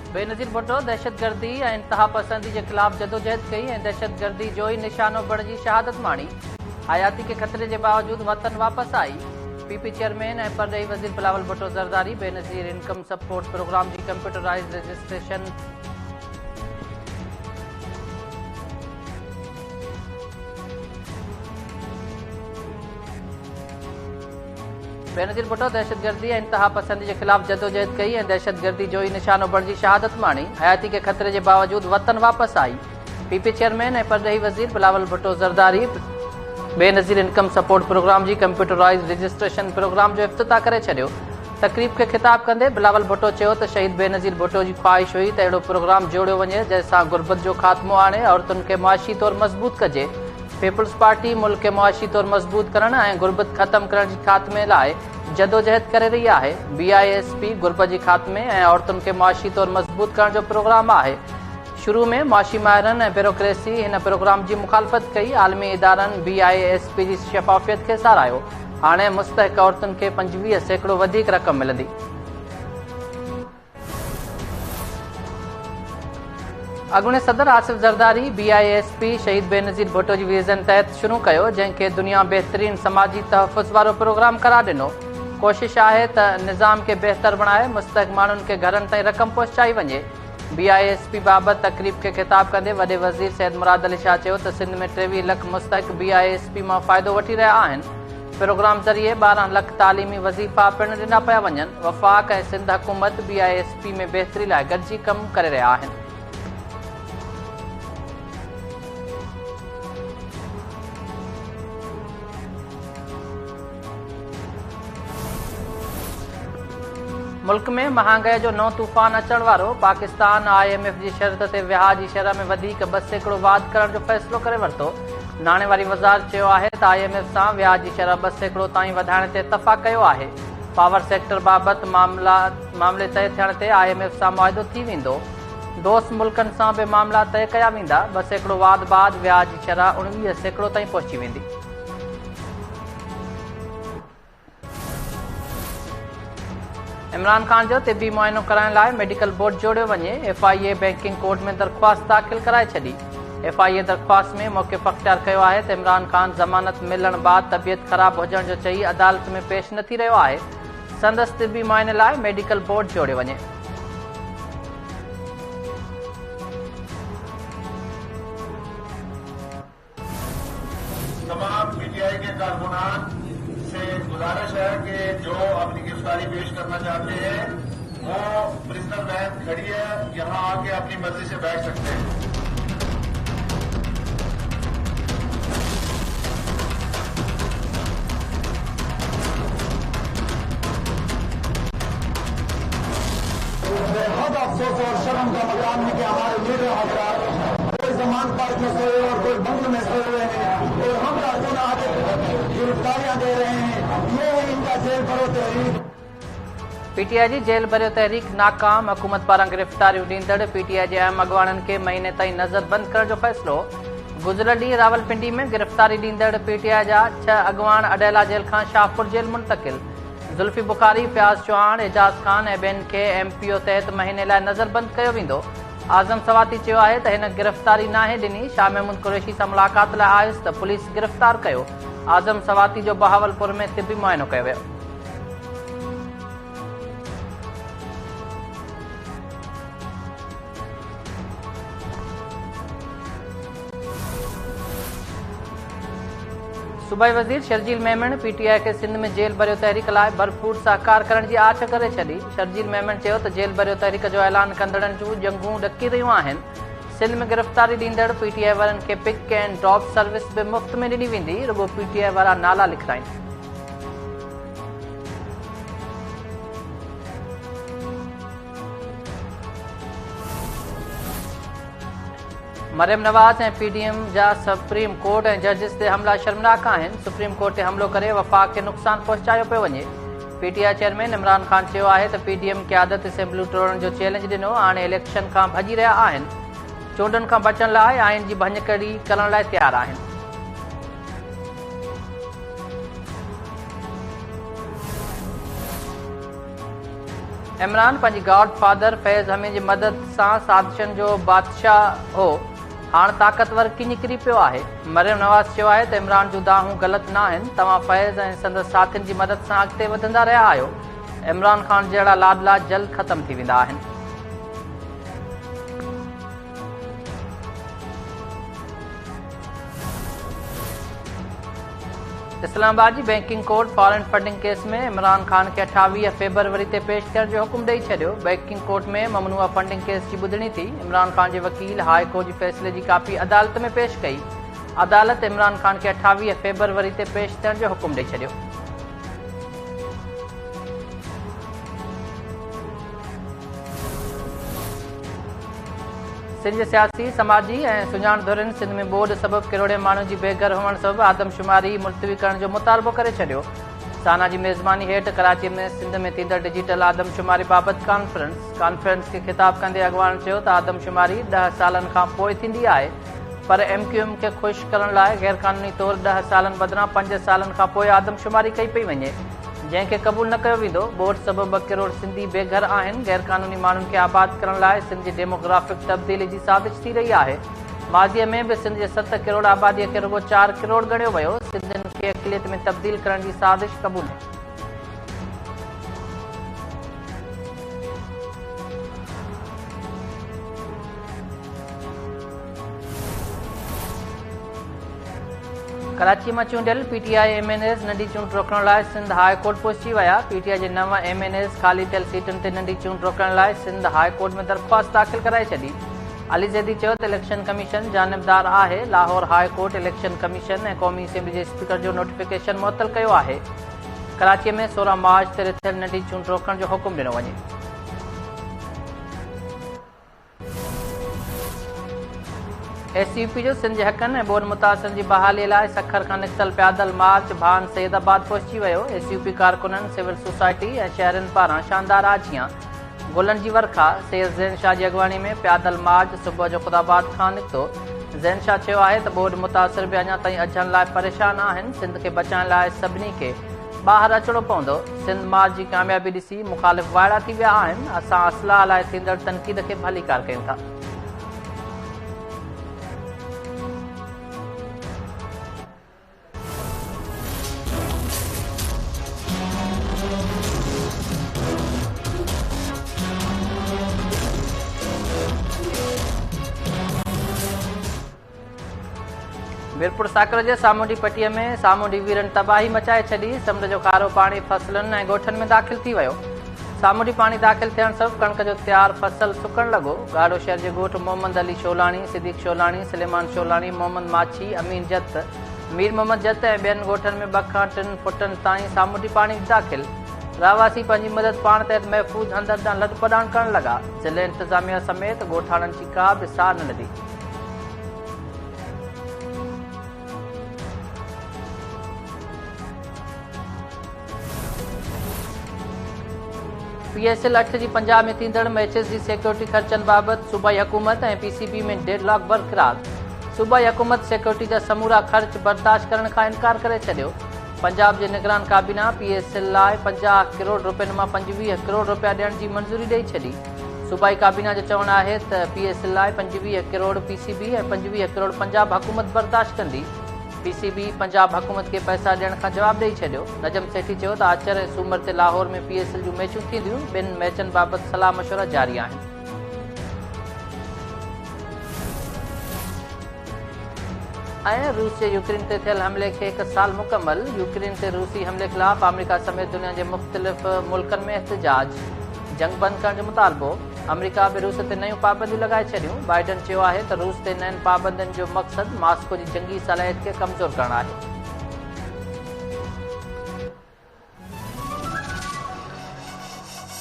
बेनज़ीर भुट्टो दहशतगर्दी ऐं इंतहा पसंदी के ख़िलाफ़ जदोजहद कई ऐं दहशतगर्दी जो ही निशानो बणिजी शहादत माणी। हयाती के ख़तरे के बावजूद वतन वापस आई। पीपी चेयरमैन ऐं परॾेही वज़ीर Bilawal Bhutto Zardari Benazir income support program की कंप्यूटराइज़्ड रजिस्ट्रेशन बेनज़ीर भुट्टो दहशतगर्दी ऐं इंतहा पसंदी के ख़िलाफ़ जदोजहद कई ऐं दहशतगर्दी जो ही निशानो बणिजी शहादत माणी। हयाती के ख़तरे के बावजूद वतन वापस आई। पीपी चेयरमैन ऐं परॾेही वज़ीर Bilawal Bhutto Zardari Benazir income support program की कंप्यूटराइज़्ड रजिस्ट्रेशन प्रोग्राम जो इफ्तिताह करे छॾियो। तकरीब के खिताब कंदे बिलावल भुट्टो चयो त शहीद बेनज़ीर भुट्टो की ख्वाहिश हुई त अहिड़ो प्रोग्राम जोड़ियो वञे जंहिंसां गुरबत जो ख़ात्मो आणे औरतुनि खे मुआशी तौर मज़बूत कजे। पीपल्स पार्टी मुल्क के मुआशी तौर मज़बूत करण ऐं गुरबत ख़त्म करण के खात्मे लाइ जदोजहद करे रही है। BISP गुरबत के खात्मे ऐं औरतुनि खे मुआशी तौर मज़बूत करण जो प्रोग्राम है। शुरू में मुआशी माहिरनि ऐं ब्यूरोक्रेसी इन प्रोग्राम की मुखालफ़त कई। आलमी इदारनि BISP की शफ़ाफ़ियत के सारायो। हाणे मुस्तहिक औरतुनि खे 25% वधीक रक़म मिलंदी। अॻूणे सदर आसिफ ज़रदारी BISP शहीद बेनज़ीर भुट्टो की विज़न तहत शुरू कयो, जंहिंखे दुनिया बेहतरीन समाजी तहफ़ुज़ वारो प्रोग्राम करार ॾिनो। कोशिश है त निज़ाम के बेहतर बणाए मुस्तहिक माण्हुनि खे घरनि ताईं रक़म पहुचाई वञे। BISP बाबत तकरीब के खिताब कंदे वॾे वज़ीर सैयद मुराद अली शाह चयो त सिंध में 23 लख मुस्तहिक BISP मां फ़ाइदो वठी रहिया आहिनि। प्रोग्राम ज़रिए 12 लख तालीमी वज़ीफ़ा पिणु ॾिना पिया वञनि। वफ़ाक़ ऐं सिंध हुकूमत BISP में बहितरी लाइ गॾिजी कमु करे रहिया आहिनि। मुल्क में महांगाई जो नओं तूफ़ान अचण वारो। पाकिस्तान IMF की शर्त ते विहाउ की शरह में वधीक 2% वाध करण जो फ़ैसिलो करे वरितो। नाणे वारी वज़ारत चयो आहे त IMF सां विहाउ की शरह 2% ताईं वधाइण ते इतफ़ाक़ कयो आहे। पावर सेक्टर बाबत मामले तय थियण ते IMF सां मुआहिदो थी वेंदो। दोस्त मुल्कनि सां बि मामला तय कया वेंदा। 2% वाध बाद विहाउ की शरह 19% ताईं पहुची वेंदी। इमरान खान जो तिबी मुआइनो कराइण लाइ मेडिकल बोर्ड जोड़ियो वञे। FIA बैंकिंग कोर्ट में दरख़्वास्त दाख़िल कराए छॾी। FIA दरख़्वास्त में मौक़िफ़ अख़्तियार कयो आहे त इमरान खान ज़मानत मिलण बाद तबियत ख़राब हुजण जो चई अदालत में पेश न थी रहियो आहे। संदसि तिबी मुआइने लाइ मेडिकल बोर्ड जोड़ियो वञे। तमाम PTI के कारकुनान से गुजारिश है कि जो अपनी गिरफ्तारी पेश करना चाहते हैं वो प्रिजनर वैन खड़ी है, यहाँ आके अपनी मर्जी से बैठ सकते हैं। बहुत अफसोस और शर्म का मकाम है कि हमारे लीडर हजरात कोई जमान पार्क में सोए और कोई बंगल में सोए हुए हैं और हम कारकुन आगे गिरफ्तारियां दे रहे हैं। ये इनका जेल भरो तहरीक। PTI की जेल भरियो तहरीक नाकाम। हुकूमत पारां गिरफ्तारियों ॾींदड़ PTI के अहम अॻवाननि खे महीने ताईं नज़रबंद करण जो फ़ैसिलो। गुज़िरियल ॾींहुं रावलपिंडी में गिरफ्तारी ॾींदड़ PTI जा 6 अॻवान अडेला जेल खां शाहपुर जेल मुंतक़िल। जुल्फी बुखारी, फयाज़ चौहान, एजाज खान ऐं ॿियनि खे MPO तहत महीने लाइ नज़रबंद कयो वेंदो। आज़म सवाती चयो आहे त हिन गिरफ्तारी नाहे ॾिनी। शाह महमूद कुरैशी सां मुलाक़ात लाइ आयुसि त पुलिस गिरफ्तार कयो। आज़म सवाती जो बहावलपुर में तिबी मुआइनो कयो वियो। सूबाई वज़ीर शर्जील मेमन PTI के सिंध में जेल भरियो तहरीक लाइ भरपूर सहकार करण की आछ करे छॾी। शर्जील मेमन चयो त जेल भरियो तहरीक जो ऐलान कंदड़नि जूं जंगूं ॾकी रहियूं आहिनि। सिंध में गिरफ्तारी ॾींदड़ PTI वारनि खे पिक एंड ड्रॉप सर्विस भी मुफ़्त में ॾिनी वेंदी। रुगो PTI वारा नाला लिखाइनि। मरियम नवाज़ ऐं PDM जा सुप्रीम कोर्ट ऐं जजिस ते हमला शर्मनाक आहिनि। सुप्रीम कोर्ट ते हमलो करे वफ़ाक़ खे नुक़सान पहुचायो पियो वञे। PTI चेयरमैन इमरान खान चयो आहे त PDM क़यादत असेंबलियूं तोड़ण जो चैलेंज ॾिनो। हाणे इलेक्शन खां भॼी रहिया आहिनि। चूंडनि खां बचण लाइ आइन जी भञकड़ी करण लाइ तयार आहिनि। इमरान पंहिंजी गॉड फादर फैज़ हमीद जी मदद सां साज़िशनि जो बादशाह हो, हाणे ताक़तवर किनी किरी पियो आहे। मरियम नवाज़ चयो आहे त इमरान जूं दाहूं ग़लति न आहिनि, तव्हां फैज़ ऐं संदसि साथियुनि जी मदद सां अॻिते वधंदा रहिया आहियो। इमरान ख़ान जहिड़ा लाडला जल्द ख़तम थी वेंदा आहिनि। इस्लामाबाद जी banking court foreign funding case में इमरान ख़ान खे 28 फेबरवरी ते पेश थियण जो हुकुम ॾेई छॾियो। बैंकिंग कोर्ट में ममनुआ फंडिंग केस जी ॿुधणी थी। इमरान ख़ान जे वकील हाई कोर्ट जे फ़ैसिले जी कापी अदालत में पेश कई। अदालत इमरान ख़ान खे 28 फेबरवरी ते पेश थियण जो हुकुम ॾेई छॾियो। सिंध जे सियासी समाजी ऐं सुञाण धुरियुनि सिंध में ॿोॾ सबबि किरोड़े माण्हुनि जी बेघर हुअण सबबि आदमशुमारी मुलतवी करण जो मुतालबो करे छॾियो। साना जी मेज़बानी हेठि कराची में सिंध में थींदड़ डिजिटल आदमशुमारी बाबति कॉन्फ्रेंस खे ख़िताब कंदे अॻवान चयो त आदमशुमारी 10 सालनि खां पोइ थींदी आहे, पर MQM खे ख़ुशि करण लाइ गैरक़ानूनी तौरु 10 सालनि बदिरां 5 सालनि खां पोइ आदमशुमारी कई पई वञे, जंहिंखे क़बूल न कयो वेंदो। ॿोॾ सबबि 2 करोड़ सिंधी बेघर आहिनि। गैरक़ानूनी माण्हुनि खे आबाद करण लाइ सिंध जी डेमोग्राफिक तब्दीली जी साज़िश थी रही आहे। माज़ीअ में बि सिंध जे 7 करोड़ आबादीअ खे रुगो 4 करोड़ ॻणियो वियो। सिंधियुनि खे अक़लियत में तब्दील करण जी साज़िश क़बूल आहे। कराची में चूंडियल PTI MNAs नंढी चूंड रोकण लाइ सिंध हाई कोर्ट पहुची विया। PTI जे 9 MNAs ख़ाली थियल सीटुनि ते नंढी चूंड रोकण लाइ सिंध हाई कोर्ट में दरख़्वास्त दाख़िल कराए छॾी। अली ज़ैदी चयो त इलेक्शन कमीशन जानिबदार आहे। Lahore high court election commission ऐं क़ौमी असेंबली जे स्पीकर जो नोटिफिकेशन मुअतल कयो आहे। कराची में 16 मार्च ते थियल नंढी चूंड रोकण जो हुकुम ॾिनो वञे। SUP जो सिंध जे हक़नि ऐं ॿोॾ मुतासिरनि जी बहालीअ लाइ सखर खां निकितल पैदल मार्च भान सैदाबाद पहुची वियो। SUP कारकुननि सिविल सोसाइटी ऐं शहरनि पारां शानदार आजियां गुलनि जी वर्खा सैयद ज़ैन शाह जी अॻवानी में पैदल मार्च सुबुह जो ख़ुदाबाद खां निकितो। ज़ैन शाह चयो आहे त ॿोॾ मुतासिर बि अञा ताईं अझनि लाइ परेशान आहिनि। सिंध खे बचाइण लाइ सभिनी खे ॿाहिरि अचिणो पवंदो। सिंध मार्च जी कामयाबी ॾिसी मुख़ालिफ़ वाइड़ा थी विया आहिनि। असां असलाह लाइ थींदड़ तनक़ीद खे भलीकार कयूं था। मीरपुर साकर जे सामूंडी पट्टीअ में सामूंडी वीरनि तबाही मचाए छॾी। समुंड जो खारो पाणी फसलुनि ऐं ॻोठनि में दाख़िल थी वियो। सामूंडी पाणी दाख़िल थियण सबबि कणिक जो तयारु फसल सुकण लॻो। गाड़ो शहर जे ॻोठ मोहम्मद अली शोलाणी, सिद्दीक़ शोलाणी, सलेमान शोलाणी, मोहम्मद माछी, अमीन जत, मीर मोहम्मद जत ऐं ॿियनि ॻोठनि में 2 खां 3 फुटनि ताईं सामूंडी पाणी दाख़िल। रहवासी पंहिंजी मदद पाण तहत महफ़ूज़ हंधनि तां लॾ पॾाण करण लॻा। ज़िले इंतिज़ामिया समेत ॻोठाणनि जी का बि सार न लधी। PSL 8 जी पंजाब में थींदड़ मैचेस जी सिक्योरिटी ख़र्चनि बाबति सूबाई हुकूमत ऐं PCB में डेडलॉक बरक़रार। सूबाई हुकूमत सिक्योरिटी जा समूरा ख़र्च बर्दाश्त करण खां इनकार करे छॾियो। पंजाब जे निगरान काबीना PSL लाइ 50 करोड़ रुपयनि मां 25 करोड़ रुपया ॾियण जी मंज़ूरी ॾेई छॾी। सूबाई काबीना जो चवणु आहे त PSL लाइ 25 करोड़ PCB ऐं 25 करोड़ पंजाब हुकूमत बर्दाश्त कंदी। PCB पंजाब हुकूमत खे पैसा ॾियण खां जवाबु ॾेई छॾियो। नजम सेठी चयो त आचर ऐं सूमर ते लाहौर में PSL जूं मैचूं थींदियूं। 2 मैचनि बाबति सलाह मशवरा जारी आहिनि। ऐं रूस जे यूक्रेन ते थियल हमले खे 1 साल मुकमल। यूक्रेन ते रूसी हमले ख़िलाफ़ अमरीका समेत दुनिया जे मुख़्तलिफ़ मुल्कनि में एहतिजाज। जंग बंदि करण जो मुतालबो। अमरीका बि रूस ते नयूं पाबंदियूं लॻाए छॾियूं। बाइडन चयो आहे त रूस ते नयुनि पाबंदियुनि जो मक़सदु मॉस्को जी जंगी सलाहियत खे कमज़ोर करणु आहे।